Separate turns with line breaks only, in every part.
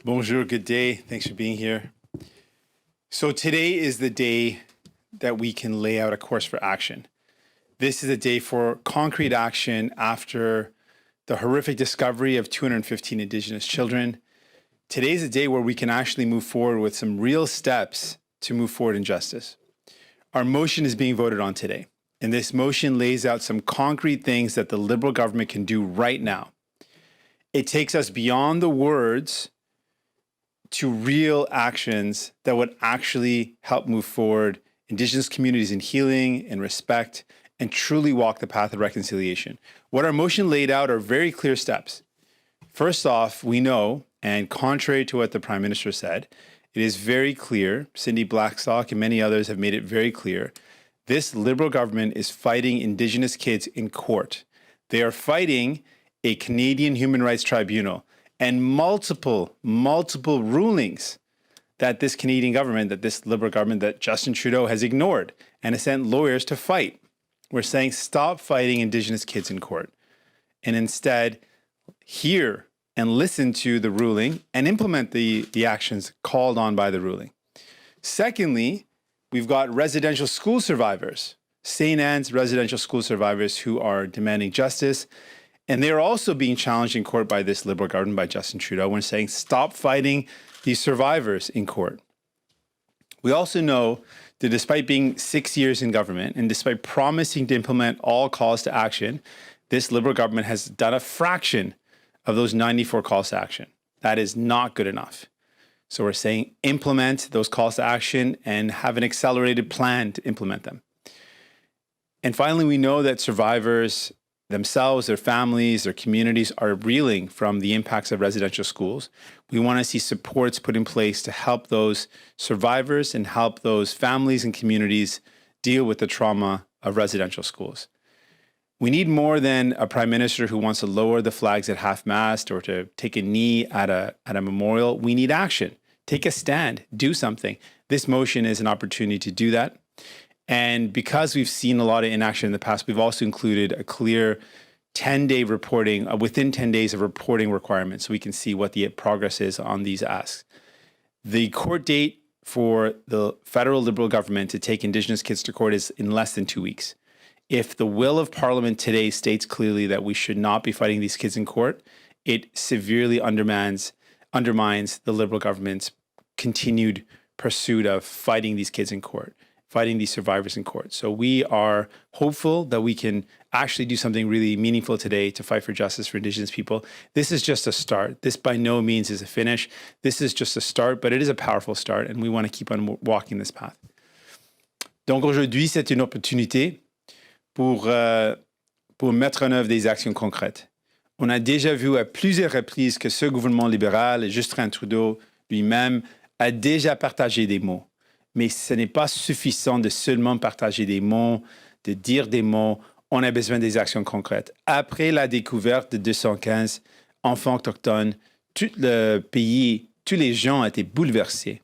Bonjour, good day. Thanks for being here. So today is the day that we can lay out a course for action. This is a day for concrete action after the horrific discovery of 215 Indigenous children. Today is a day where we can actually move forward with some real steps to move forward in justice. Our motion is being voted on today, and this motion lays out some concrete things that the Liberal government can do right now. It takes us beyond the words to real actions that would actually help move forward Indigenous communities in healing and respect and truly walk the path of reconciliation. What our motion laid out are very clear steps. First off, we know, and contrary to what the Prime Minister said, it is very clear, Cindy Blackstock and many others have made it very clear, this Liberal government is fighting Indigenous kids in court. They are fighting a Canadian Human Rights Tribunal and multiple rulings that this Canadian government, that this Liberal government, that Justin Trudeau has ignored and has sent lawyers to fight. We're saying stop fighting Indigenous kids in court and instead hear and listen to the ruling and implement the actions called on by the ruling. Secondly, we've got residential school survivors, St. Anne's residential school survivors who are demanding justice. And they're also being challenged in court by this Liberal government, by Justin Trudeau, when saying, stop fighting these survivors in court. We also know that despite being 6 years in government and despite promising to implement all calls to action, this Liberal government has done a fraction of those 94 calls to action. That is not good enough. So we're saying implement those calls to action and have an accelerated plan to implement them. And finally, we know that survivors themselves, their families, their communities are reeling from the impacts of residential schools. We want to see supports put in place to help those survivors and help those families and communities deal with the trauma of residential schools. We need more than a Prime Minister who wants to lower the flags at half-mast or to take a knee at a memorial. We need action. Take a stand. Do something. This motion is an opportunity to do that. And because we've seen a lot of inaction in the past, we've also included a clear 10-day reporting, within 10 days of reporting requirements, so we can see what the progress is on these asks. The court date for the federal Liberal government to take Indigenous kids to court is in less than 2 weeks. If the will of Parliament today states clearly that we should not be fighting these kids in court, it severely undermines the Liberal government's continued pursuit of fighting these kids in court, fighting these survivors in court. So we are hopeful that we can actually do something really meaningful today to fight for justice for Indigenous people. This is just a start. This by no means is a finish. This is just a start, but it is a powerful start, and we want to keep on walking this path. Donc aujourd'hui, c'est une opportunité pour mettre en œuvre des actions concrètes. On a déjà vu à plusieurs reprises que ce gouvernement libéral, et Justin Trudeau lui-même, a déjà partagé des mots. Mais ce n'est pas suffisant de seulement partager des mots, de dire des mots. On a besoin des actions concrètes. Après la découverte de 215 enfants autochtones, tout le pays, tous les gens ont été bouleversés.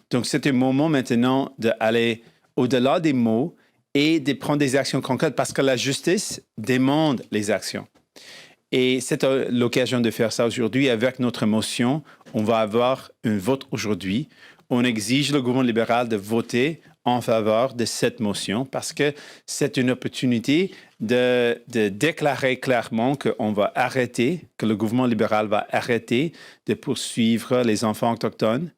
Donc, c'est un moment maintenant d'aller au-delà des mots et de prendre des actions concrètes parce que la justice demande les actions. Et c'est l'occasion de faire ça aujourd'hui avec notre motion. On va avoir un vote aujourd'hui. On exige le gouvernement libéral de voter en faveur de cette motion parce que c'est une opportunité de déclarer clairement qu'on va arrêter, que le gouvernement libéral va arrêter de poursuivre les enfants autochtones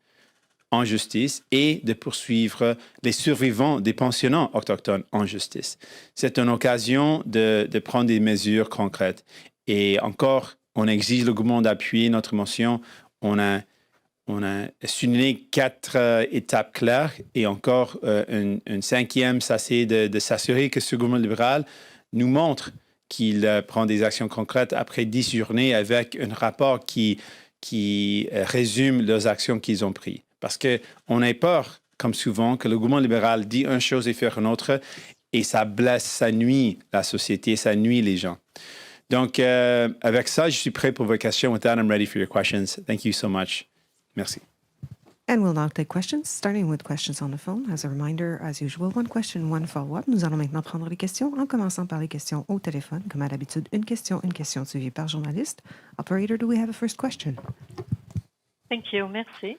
en justice et de poursuivre les survivants des pensionnats autochtones en justice. C'est une occasion de prendre des mesures concrètes. Et encore, on exige le gouvernement d'appuyer notre motion. On a souligné 4 étapes claires et encore une cinquième, ça c'est de s'assurer que ce gouvernement libéral nous montre qu'il prend des actions concrètes après 10 journées avec un rapport qui résume les actions qu'ils ont prises. Parce qu'on a peur, comme souvent, que le gouvernement libéral dit une chose et fait une autre et ça blesse, ça nuit la société, ça nuit les gens. Donc, avec ça, je suis prêt pour vos questions. With that, I'm ready for your questions. Thank you so much. Merci.
And we'll now take questions, starting with questions on the phone. As a reminder, as usual, one question, one follow-up. Nous allons maintenant prendre les questions, en commençant par les questions au téléphone. Comme à l'habitude, une question suivie par journaliste. Operator, do we have a first question?
Thank you. Merci.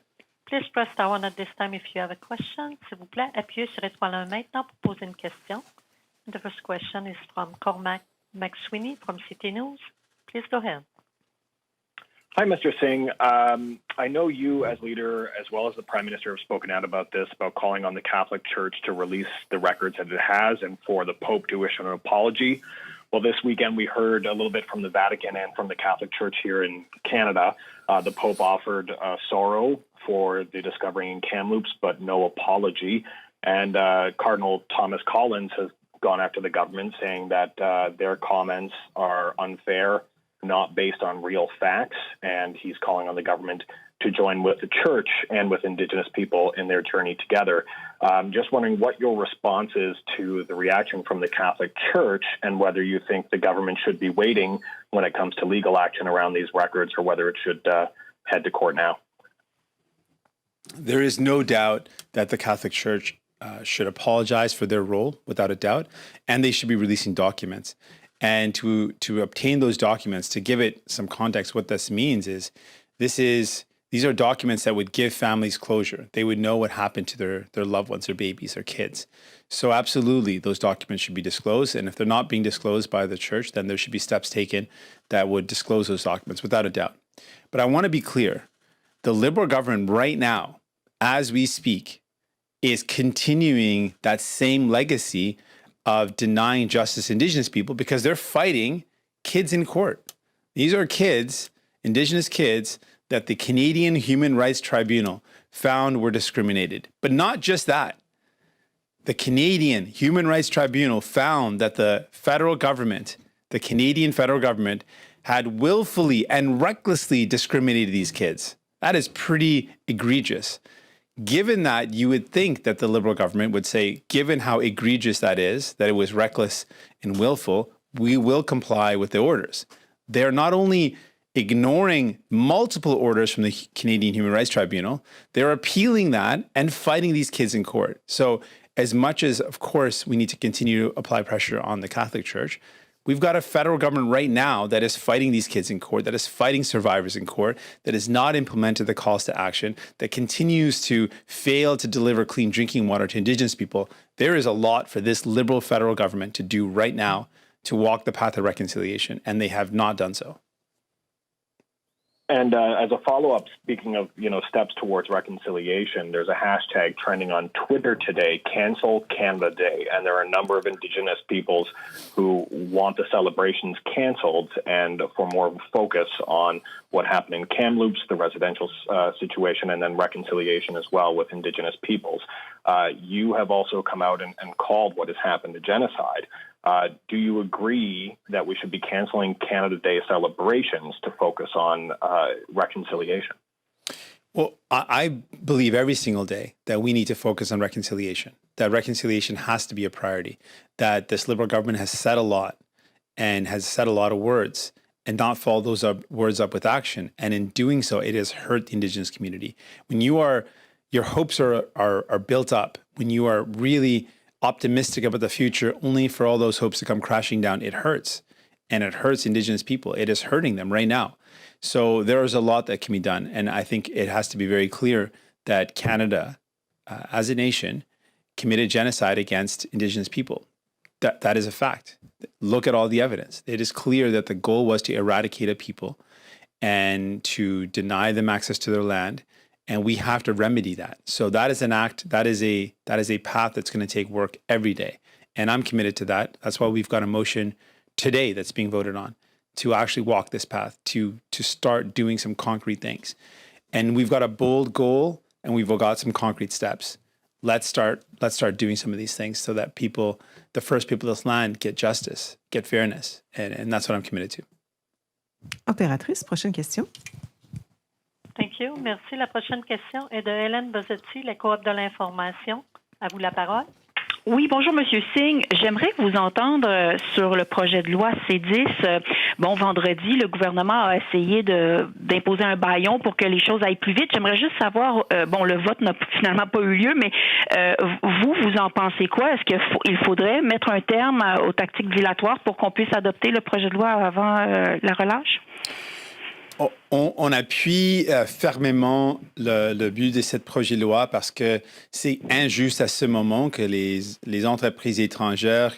Please press star one at this time if you have a question. S'il vous plaît, appuyez sur étoile 1 maintenant pour poser une question. The first question is from Cormac McSweeney from City News. Please go ahead.
Hi, Mr. Singh. I know you as leader, as well as the Prime Minister, have spoken out about this, about calling on the Catholic Church to release the records that it has and for the Pope to issue an apology. Well, this weekend we heard a little bit from the Vatican and from the Catholic Church here in Canada. The Pope offered sorrow for the discovery in Kamloops, but no apology. And Cardinal Thomas Collins has gone after the government, saying that their comments are unfair, not based on real facts, and he's calling on the government to join with the church and with Indigenous people in their journey together. Just wondering what your response is to the reaction from the Catholic Church and whether you think the government should be waiting when it comes to legal action around these records or whether it should head to court now.
There is no doubt that the Catholic Church should apologize for their role, without a doubt, and they should be releasing documents. And to obtain those documents, to give it some context, what this means is these are documents that would give families closure. They would know what happened to their loved ones, their babies, their kids. So absolutely, those documents should be disclosed. And if they're not being disclosed by the church, then there should be steps taken that would disclose those documents, without a doubt. But I want to be clear. The Liberal government right now, as we speak, is continuing that same legacy of denying justice to Indigenous people because they're fighting kids in court. These are kids, Indigenous kids, that the Canadian Human Rights Tribunal found were discriminated. But not just that. The Canadian Human Rights Tribunal found that the federal government, the Canadian federal government, had willfully and recklessly discriminated these kids. That is pretty egregious. Given that, you would think that the Liberal government would say, given how egregious that is, that it was reckless and willful, we will comply with the orders. They're not only ignoring multiple orders from the Canadian Human Rights Tribunal, they're appealing that and fighting these kids in court. So as much as, of course, we need to continue to apply pressure on the Catholic Church, we've got a federal government right now that is fighting these kids in court, that is fighting survivors in court, that has not implemented the calls to action, that continues to fail to deliver clean drinking water to Indigenous people. There is a lot for this Liberal federal government to do right now to walk the path of reconciliation, and they have not done so.
And as a follow-up, speaking of steps towards reconciliation, there's a hashtag trending on Twitter today, Cancel Canada Day, and there are a number of Indigenous peoples who want the celebrations canceled and for more focus on what happened in Kamloops, the residential situation, and then reconciliation as well with Indigenous peoples. You have also come out and called what has happened a genocide. Do you agree that we should be canceling Canada Day celebrations to focus on reconciliation?
Well, I believe every single day that we need to focus on reconciliation, that reconciliation has to be a priority, that this Liberal government has said a lot and has said a lot of words and not follow those words up with action. And in doing so, it has hurt the Indigenous community. When your hopes are built up, when you are really optimistic about the future, only for all those hopes to come crashing down, it hurts. And it hurts Indigenous people. It is hurting them right now. So there is a lot that can be done. And I think it has to be very clear that Canada, as a nation, committed genocide against Indigenous people. That is a fact. Look at all the evidence. It is clear that the goal was to eradicate a people and to deny them access to their land. And we have to remedy that. So that is an act, that is a path that's going to take work every day. And I'm committed to that. That's why we've got a motion today that's being voted on to actually walk this path, to start doing some concrete things. And we've got a bold goal and we've got some concrete steps. Let's start doing some of these things so that people, the first people of this land, get justice, get fairness. And that's what I'm committed to.
Opératrice, prochaine question.
Thank you. Merci. La prochaine question est de Hélène Bozzetti, la coop de l'information. À vous la parole.
Oui, bonjour, Monsieur Singh. J'aimerais vous entendre sur le projet de loi C10. Vendredi, le gouvernement a essayé d'imposer un bâillon pour que les choses aillent plus vite. J'aimerais juste savoir, le vote n'a finalement pas eu lieu, mais vous en pensez quoi? Est-ce qu'il faudrait mettre un terme aux tactiques dilatoires pour qu'on puisse adopter le projet de loi avant la relâche?
On appuie fermement le but de ce projet de loi parce que c'est injuste à ce moment que les entreprises étrangères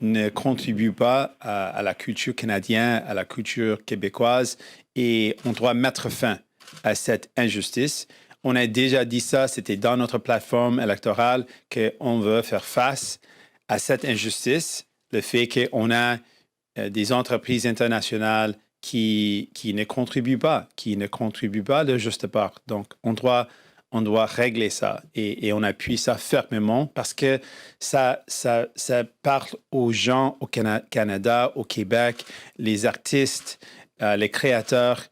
ne contribuent pas à la culture canadienne, à la culture québécoise, et on doit mettre fin à cette injustice. On a déjà dit ça, c'était dans notre plateforme électorale, qu'on veut faire face à cette injustice, le fait qu'on a des entreprises internationales qui ne contribuent pas de juste part. Donc, on doit régler ça et on appuie ça fermement parce que ça parle aux gens au Canada, au Québec, les artistes, les créateurs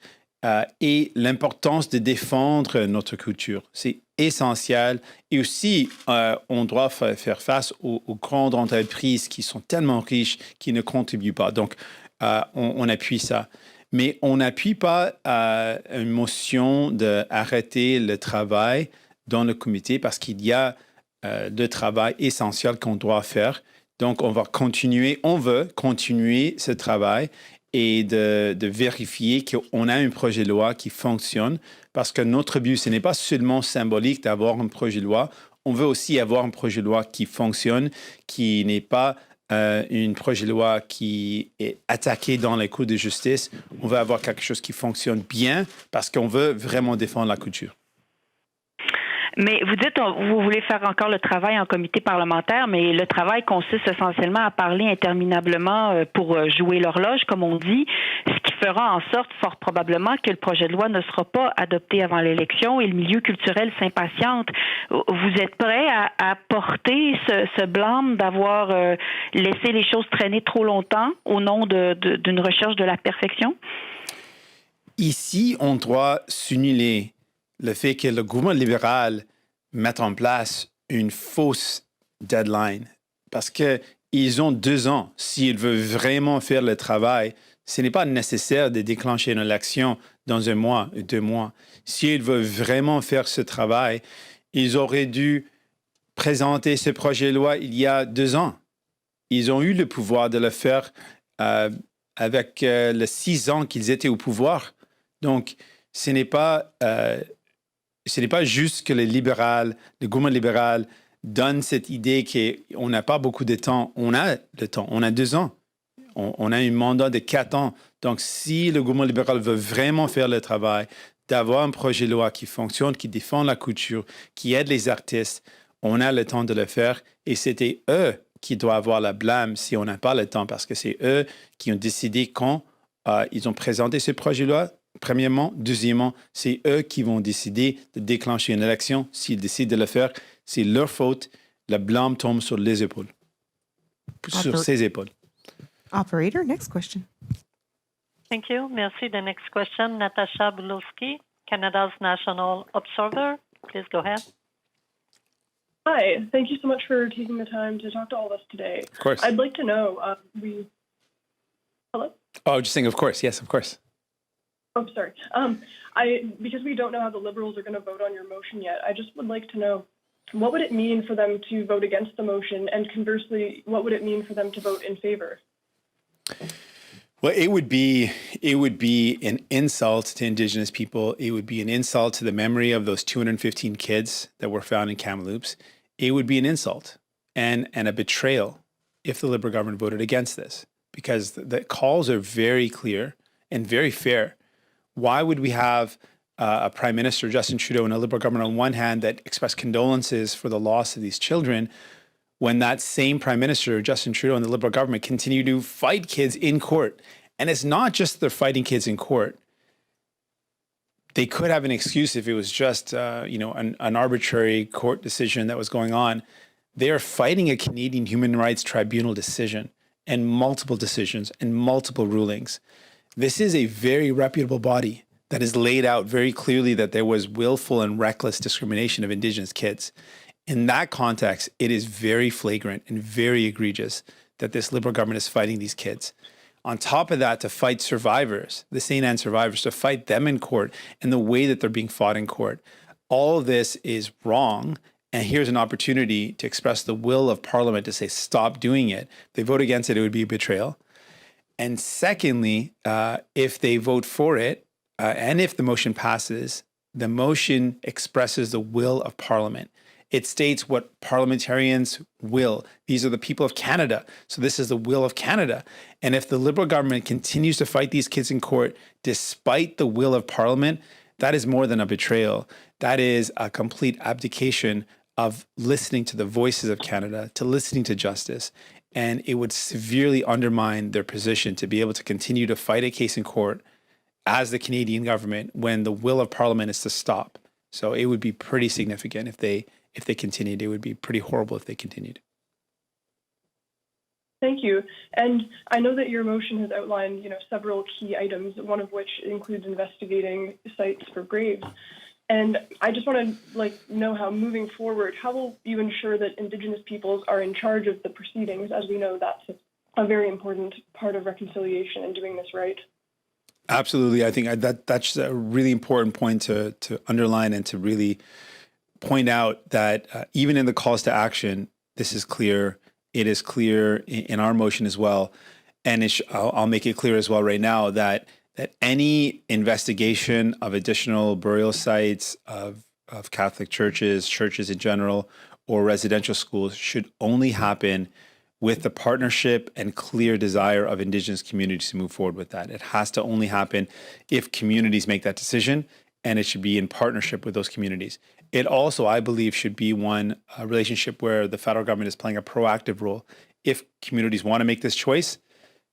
et l'importance de défendre notre culture. C'est essentiel. Et aussi, on doit faire face aux grandes entreprises qui sont tellement riches qui ne contribuent pas. Donc, on appuie ça. Mais on n'appuie pas une motion d'arrêter le travail dans le comité parce qu'il y a de travail essentiel qu'on doit faire. Donc, on veut continuer ce travail et de vérifier qu'on a un projet de loi qui fonctionne parce que notre but, ce n'est pas seulement symbolique d'avoir un projet de loi, on veut aussi avoir un projet de loi qui fonctionne, qui n'est pas un projet de loi qui est attaqué dans les cours de justice. On veut avoir quelque chose qui fonctionne bien parce qu'on veut vraiment défendre la culture.
Mais vous dites, vous voulez faire encore le travail en comité parlementaire, mais le travail consiste essentiellement à parler interminablement pour jouer l'horloge, comme on dit, ce qui fera en sorte, fort probablement, que le projet de loi ne sera pas adopté avant l'élection et le milieu culturel s'impatiente. Vous êtes prêt à porter ce blâme d'avoir laissé les choses traîner trop longtemps au nom d'une recherche de la perfection?
Ici, on doit souligner le fait que le gouvernement libéral mette en place une fausse deadline parce qu'ils ont 2 ans. S'ils veulent vraiment faire le travail, ce n'est pas nécessaire de déclencher une élection dans 1 mois, 2 mois. S'ils veulent vraiment faire ce travail, ils auraient dû présenter ce projet de loi il y a 2 ans. Ils ont eu le pouvoir de le faire avec les 6 ans qu'ils étaient au pouvoir. Donc, ce n'est pas juste que le gouvernement libéral donne cette idée qu'on n'a pas beaucoup de temps. On a le temps, on a 2 ans. On a un mandat de 4 ans. Donc, si le gouvernement libéral veut vraiment faire le travail, d'avoir un projet de loi qui fonctionne, qui défend la culture, qui aide les artistes, on a le temps de le faire. Et c'était eux qui doivent avoir la blâme si on n'a pas le temps, parce que c'est eux qui ont décidé quand ils ont présenté ce projet de loi. Premièrement. Deuxièmement, c'est eux qui vont décider de déclencher une élection. S'ils décident de le faire, c'est leur faute. Le blâme tombe sur les épaules. Sur ses épaules.
Operator, next question.
Thank you. Merci. The next question, Natasha Bulowski, Canada's National Observer. Please go ahead.
Hi. Thank you so much for taking the time to talk to all of us today.
Of course.
I'd like to know, Hello?
Oh, just saying, of course. Yes, of course.
Oh, sorry. Because we don't know how the Liberals are going to vote on your motion yet, I just would like to know, what would it mean for them to vote against the motion? And conversely, what would it mean for them to vote in favor?
Well, it would be an insult to Indigenous people. It would be an insult to the memory of those 215 kids that were found in Kamloops. It would be an insult and a betrayal if the Liberal government voted against this, because the calls are very clear and very fair. Why would we have a Prime Minister, Justin Trudeau, and a Liberal government on one hand that express condolences for the loss of these children, when that same Prime Minister, Justin Trudeau, and the Liberal government continue to fight kids in court? And it's not just they're fighting kids in court. They could have an excuse if it was just an arbitrary court decision that was going on. They are fighting a Canadian Human Rights Tribunal decision and multiple decisions and multiple rulings. This is a very reputable body that has laid out very clearly that there was willful and reckless discrimination of Indigenous kids. In that context, it is very flagrant and very egregious that this Liberal government is fighting these kids. On top of that, to fight survivors, the St. Anne survivors, to fight them in court and the way that they're being fought in court. All of this is wrong. And here's an opportunity to express the will of Parliament to say, stop doing it. If they vote against it, it would be a betrayal. And secondly, if they vote for it, and if the motion passes, the motion expresses the will of Parliament. It states what parliamentarians will. These are the people of Canada. So this is the will of Canada. And if the Liberal government continues to fight these kids in court despite the will of Parliament, that is more than a betrayal. That is a complete abdication of listening to the voices of Canada, to listening to justice. And it would severely undermine their position to be able to continue to fight a case in court as the Canadian government when the will of Parliament is to stop. So it would be pretty significant if they continued. It would be pretty horrible if they continued.
Thank you. And I know that your motion has outlined, several key items, one of which includes investigating sites for graves. And I just want to know how, moving forward, how will you ensure that Indigenous peoples are in charge of the proceedings? As we know, that's a very important part of reconciliation and doing this right.
Absolutely. I think that's a really important point to underline and to really point out that even in the calls to action, this is clear. It is clear in our motion as well. And I'll make it clear as well right now that any investigation of additional burial sites of Catholic churches in general, or residential schools should only happen with the partnership and clear desire of Indigenous communities to move forward with that. It has to only happen if communities make that decision, and it should be in partnership with those communities. It also, I believe, should be a relationship where the federal government is playing a proactive role. If communities want to make this choice,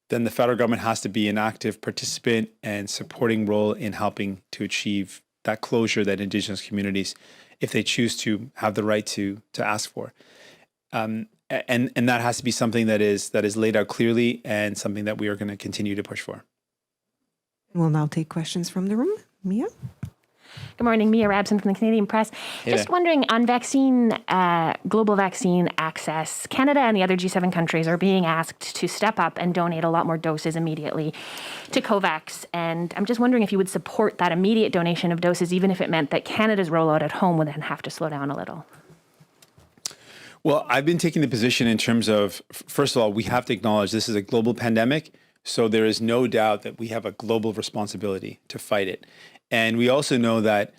then the federal government has to be an active participant and supporting role in helping to achieve that closure that Indigenous communities, if they choose to, have the right to ask for. And that has to be something that is laid out clearly and something that we are going to continue to push for.
We'll now take questions from the room. Mia?
Good morning, Mia Rabson from the Canadian Press. Just wondering on global vaccine access, Canada and the other G7 countries are being asked to step up and donate a lot more doses immediately to COVAX. And I'm just wondering if you would support that immediate donation of doses, even if it meant that Canada's rollout at home would then have to slow down a little.
Well, I've been taking the position in terms of, first of all, we have to acknowledge this is a global pandemic. So there is no doubt that we have a global responsibility to fight it. And we also know that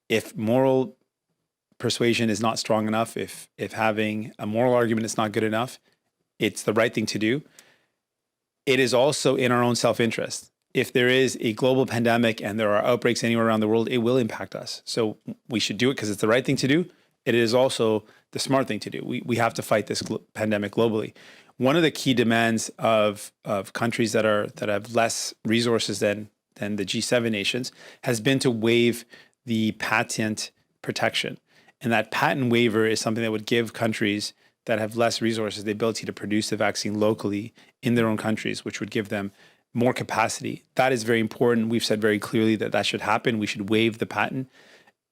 if moral persuasion is not strong enough, if having a moral argument is not good enough, it's the right thing to do. It is also in our own self-interest. If there is a global pandemic and there are outbreaks anywhere around the world, it will impact us. So we should do it because it's the right thing to do. It is also the smart thing to do. We have to fight this pandemic globally. One of the key demands of countries that have less resources than the G7 nations has been to waive the patent protection. And that patent waiver is something that would give countries that have less resources the ability to produce the vaccine locally in their own countries, which would give them more capacity. That is very important. We've said very clearly that should happen. We should waive the patent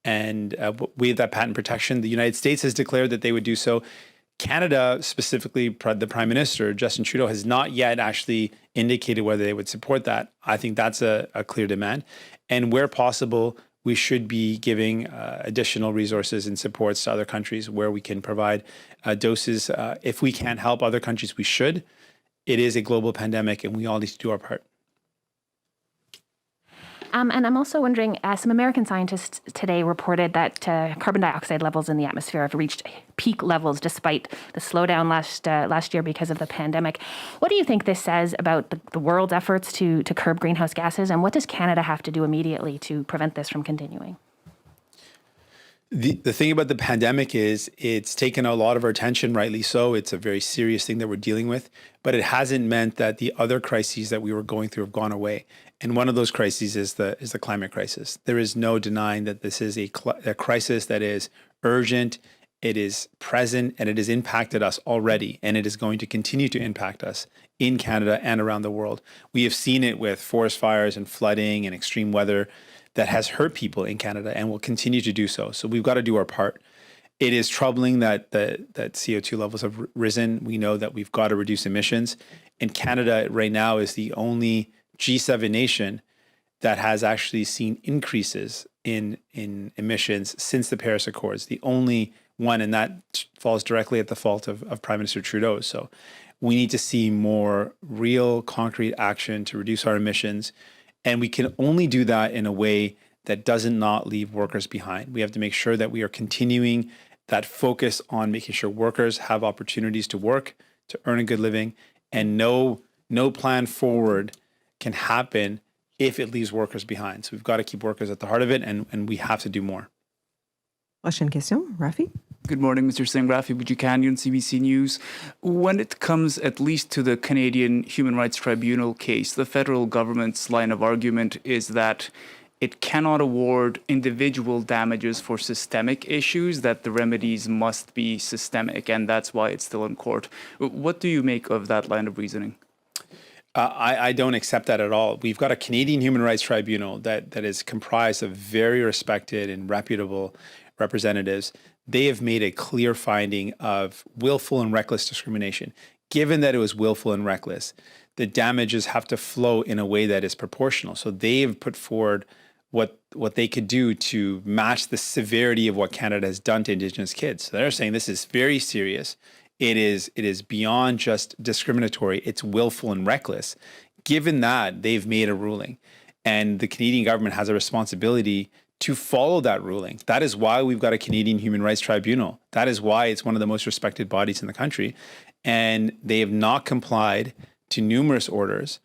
and waive that patent protection. The United States has declared that they would do so. Canada, specifically the Prime Minister, Justin Trudeau, has not yet actually indicated whether they would support that. I think that's a clear demand. And where possible, we should be giving additional resources and supports to other countries where we can provide doses. If we can't help other countries, we should. It is a global pandemic and we all need to do our part.
And I'm also wondering, some American scientists today reported that carbon dioxide levels in the atmosphere have reached peak levels despite the slowdown last year because of the pandemic. What do you think this says about the world's efforts to curb greenhouse gases, and what does Canada have to do immediately to prevent this from continuing?
The thing about the pandemic is it's taken a lot of our attention, rightly so. It's a very serious thing that we're dealing with, but it hasn't meant that the other crises that we were going through have gone away. And one of those crises is the climate crisis. There is no denying that this is a crisis that is urgent, it is present, and it has impacted us already, and it is going to continue to impact us in Canada and around the world. We have seen it with forest fires and flooding and extreme weather that has hurt people in Canada and will continue to do so. So we've got to do our part. It is troubling that CO2 levels have risen. We know that we've got to reduce emissions. And Canada right now is the only G7 nation that has actually seen increases in emissions since the Paris Accords, the only one, and that falls directly at the fault of Prime Minister Trudeau. So we need to see more real concrete action to reduce our emissions. And we can only do that in a way that doesn't not leave workers behind. We have to make sure that we are continuing that focus on making sure workers have opportunities to work, to earn a good living, and no plan forward can happen if it leaves workers behind. So we've got to keep workers at the heart of it, and we have to do more.
Prochaine question, Rafi.
Good morning, Mr. Singh. Rafi Bujikanian, CBC News. When it comes at least to the Canadian Human Rights Tribunal case, the federal government's line of argument is that it cannot award individual damages for systemic issues, that the remedies must be systemic, and that's why it's still in court. What do you make of that line of reasoning?
I don't accept that at all. We've got a Canadian Human Rights Tribunal that is comprised of very respected and reputable representatives. They have made a clear finding of willful and reckless discrimination. Given that it was willful and reckless, the damages have to flow in a way that is proportional. So they've put forward what they could do to match the severity of what Canada has done to Indigenous kids. So they're saying this is very serious. It is beyond just discriminatory. It's willful and reckless. Given that, they've made a ruling, and the Canadian government has a responsibility to follow that ruling. That is why we've got a Canadian Human Rights Tribunal. That is why it's one of the most respected bodies in the country. And they have not complied to numerous orders.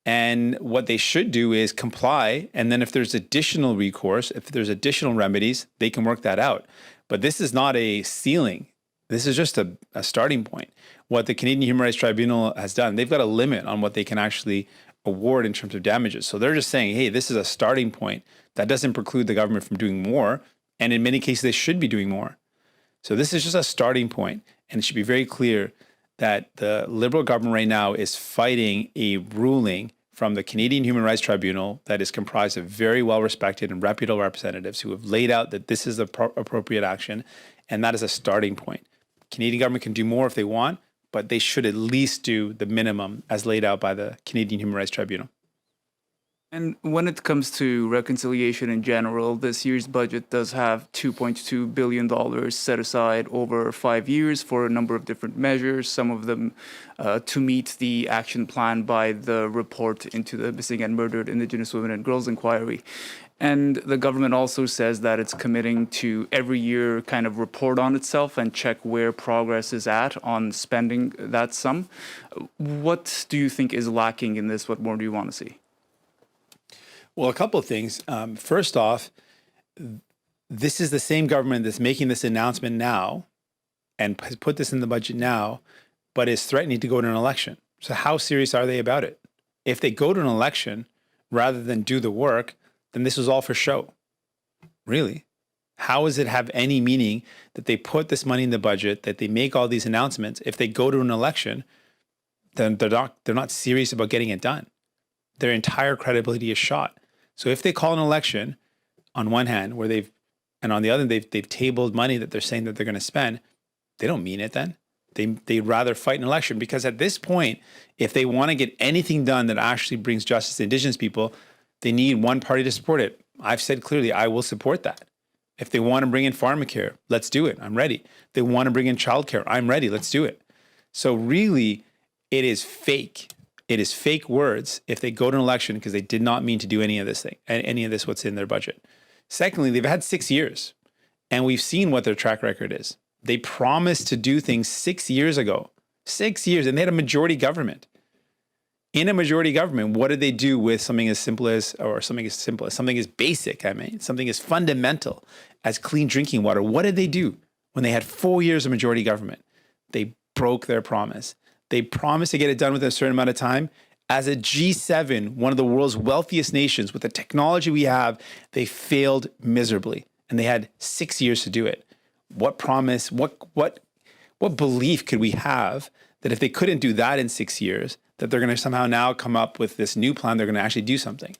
And what they should do is comply. And then if there's additional recourse, if there's additional remedies, they can work that out. But this is not a ceiling. This is just a starting point. What the Canadian Human Rights Tribunal has done, they've got a limit on what they can actually award in terms of damages. So they're just saying, hey, this is a starting point. That doesn't preclude the government from doing more. And in many cases, they should be doing more. So this is just a starting point. And it should be very clear that the Liberal government right now is fighting a ruling from the Canadian Human Rights Tribunal that is comprised of very well-respected and reputable representatives who have laid out that this is the appropriate action. And that is a starting point. Canadian government can do more if they want, but they should at least do the minimum as laid out by the Canadian Human Rights Tribunal.
And when it comes to reconciliation in general, this year's budget does have $2.2 billion set aside over 5 years for a number of different measures, some of them to meet the action plan by the report into the Missing and Murdered Indigenous Women and Girls Inquiry. And the government also says that it's committing to every year kind of report on itself and check where progress is at on spending that sum. What do you think is lacking in this? What more do you want to see?
Well, a couple of things. First off, this is the same government that's making this announcement now and has put this in the budget now, but is threatening to go to an election. So how serious are they about it? If they go to an election rather than do the work, then this was all for show. Really? How does it have any meaning that they put this money in the budget, that they make all these announcements? If they go to an election, then they're not serious about getting it done. Their entire credibility is shot. So if they call an election on one hand, and on the other, they've tabled money that they're saying that they're going to spend, they don't mean it then. They'd rather fight an election, because at this point, if they want to get anything done that actually brings justice to Indigenous people, they need one party to support it. I've said clearly, I will support that. If they want to bring in pharmacare, let's do it. I'm ready. If they want to bring in childcare, I'm ready. Let's do it. So really, it is fake. It is fake words if they go to an election because they did not mean to do any of this what's in their budget. Secondly, they've had 6 years, and we've seen what their track record is. They promised to do things 6 years ago. 6 years, and they had a majority government. In a majority government, what did they do with something as simple as something as basic, something as fundamental as clean drinking water? What did they do when they had 4 years of majority government? They broke their promise. They promised to get it done within a certain amount of time. As a G7, one of the world's wealthiest nations, with the technology we have, they failed miserably, and they had 6 years to do it. What promise, what belief could we have that if they couldn't do that in 6 years, that they're going to somehow now come up with this new plan, they're going to actually do something?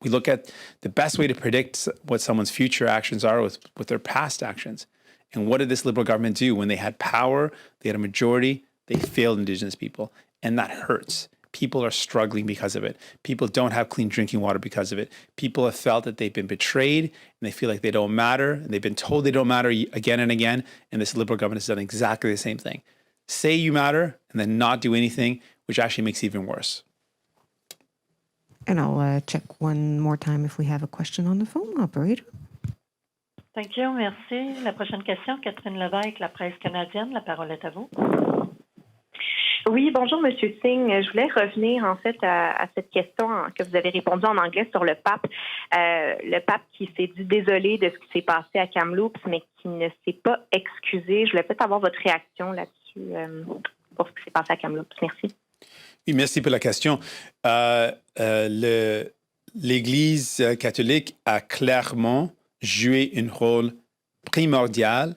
We look at the best way to predict what someone's future actions are with their past actions. And what did this Liberal government do? When they had power, they had a majority, they failed Indigenous people. And that hurts. People are struggling because of it. People don't have clean drinking water because of it. People have felt that they've been betrayed, and they feel like they don't matter. And they've been told they don't matter again and again. And this Liberal government has done exactly the same thing. Say you matter and then not do anything, which actually makes it even worse.
And I'll check one more time if we have a question on the phone. Operator.
Thank you, merci. La prochaine question, Catherine Lévesque, La Presse canadienne. La parole est à vous.
Oui, bonjour, Monsieur Singh. Je voulais revenir en fait à cette question que vous avez répondu en anglais sur le pape. Le pape qui s'est dit désolé de ce qui s'est passé à Kamloops, mais qui ne s'est pas excusé. Je voulais peut-être avoir votre réaction là-dessus pour ce qui s'est passé à Kamloops. Merci.
Oui, merci pour la question. L'Église catholique a clairement joué un rôle primordial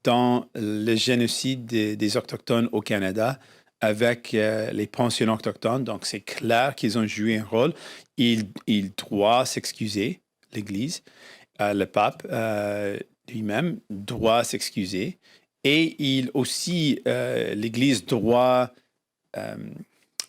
dans le génocide des Autochtones au Canada avec les pensionnats autochtones. Donc, c'est clair qu'ils ont joué un rôle. Il doit s'excuser, l'Église. Le pape lui-même doit s'excuser. Et l'Église doit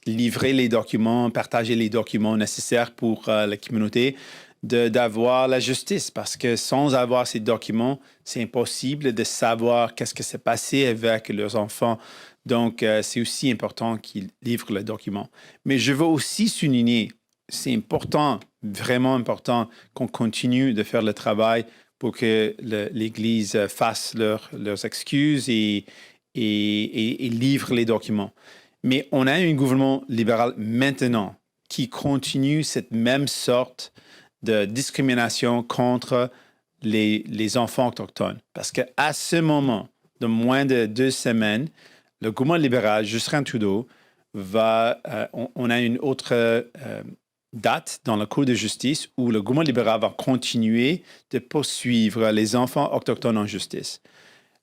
livrer les documents, partager les documents nécessaires pour la communauté d'avoir la justice. Parce que sans avoir ces documents, c'est impossible de savoir qu'est-ce qui s'est passé avec leurs enfants. Donc, c'est aussi important qu'ils livrent le document. Mais je veux aussi souligner, c'est important, vraiment important, qu'on continue de faire le travail pour que l'Église fasse leurs excuses et livre les documents. Mais on a un gouvernement libéral maintenant qui continue cette même sorte de discrimination contre les enfants autochtones. Parce qu'à ce moment, de moins de 2 semaines, le gouvernement libéral, Justin Trudeau, on a une autre date dans la Cour de justice où le gouvernement libéral va continuer de poursuivre les enfants autochtones en justice.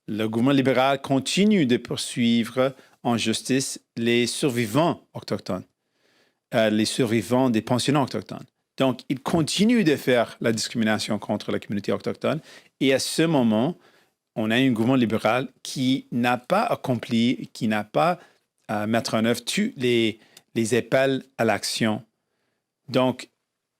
Le gouvernement libéral continue de poursuivre en justice les survivants autochtones, les survivants des pensionnats autochtones. Donc, il continue de faire la discrimination contre la communauté autochtone. Et à ce moment, on a un gouvernement libéral qui n'a pas accompli, qui n'a pas à mettre en œuvre tous les appels à l'action. Donc,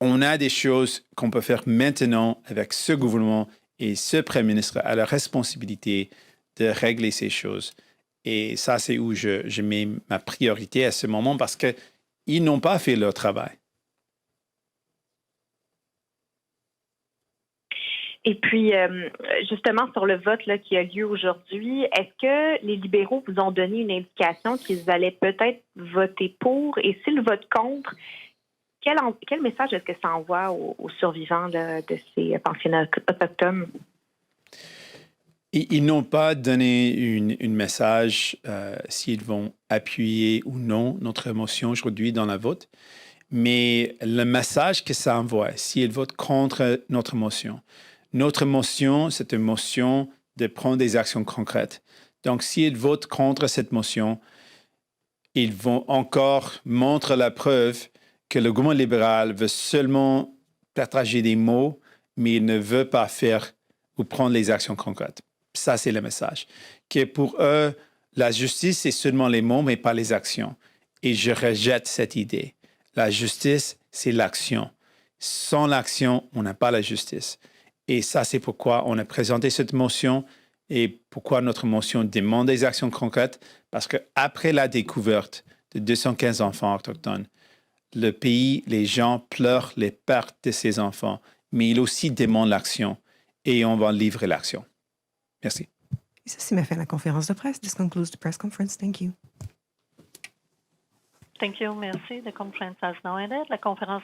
on a des choses qu'on peut faire maintenant avec ce gouvernement et ce Premier ministre a la responsabilité de régler ces choses. Et ça, c'est où je mets ma priorité à ce moment parce qu'ils n'ont pas fait leur travail.
Et puis, justement, sur le vote là, qui a lieu aujourd'hui, est-ce que les libéraux vous ont donné une indication qu'ils allaient peut-être voter pour? Et s'ils votent contre, quel message est-ce que ça envoie aux survivants de ces pensionnats autochtones?
Ils n'ont pas donné un message s'ils vont appuyer ou non notre motion aujourd'hui dans la vote. Mais le message que ça envoie, s'ils votent contre notre motion, c'est une motion de prendre des actions concrètes. Donc, s'ils votent contre cette motion, ils vont encore montrer la preuve que le gouvernement libéral veut seulement partager des mots, mais il ne veut pas faire ou prendre les actions concrètes. Ça, c'est le message. Que pour eux, la justice, c'est seulement les mots, mais pas les actions. Et je rejette cette idée. La justice, c'est l'action. Sans l'action, on n'a pas la justice. Et ça, c'est pourquoi on a présenté cette motion et pourquoi notre motion demande des actions concrètes. Parce qu'après la découverte de 215 enfants autochtones, le pays, les gens pleurent les pertes de ces enfants, mais ils aussi demandent l'action et on va livrer l'action. Merci.
Et ça, c'est ma fin de la conférence de presse. This concludes the press conference. Thank you.
Thank you, merci. The conference has now ended. La conférence